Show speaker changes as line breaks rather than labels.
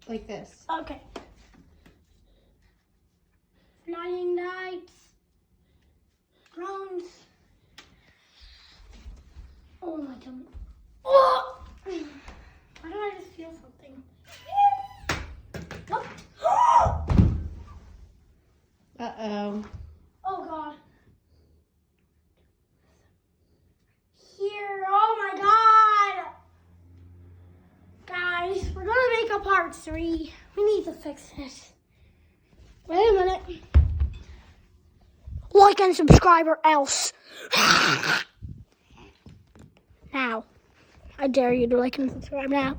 like this.
Okay. Flying knights. Drones. Oh my god. Oh! Why do I just feel something? What?
Uh-oh.
Oh god. Here. Oh my god. Guys, we're gonna make a part 3. We need to fix it. Wait a minute. Like and subscribe or else. Now. I dare you to like and subscribe now.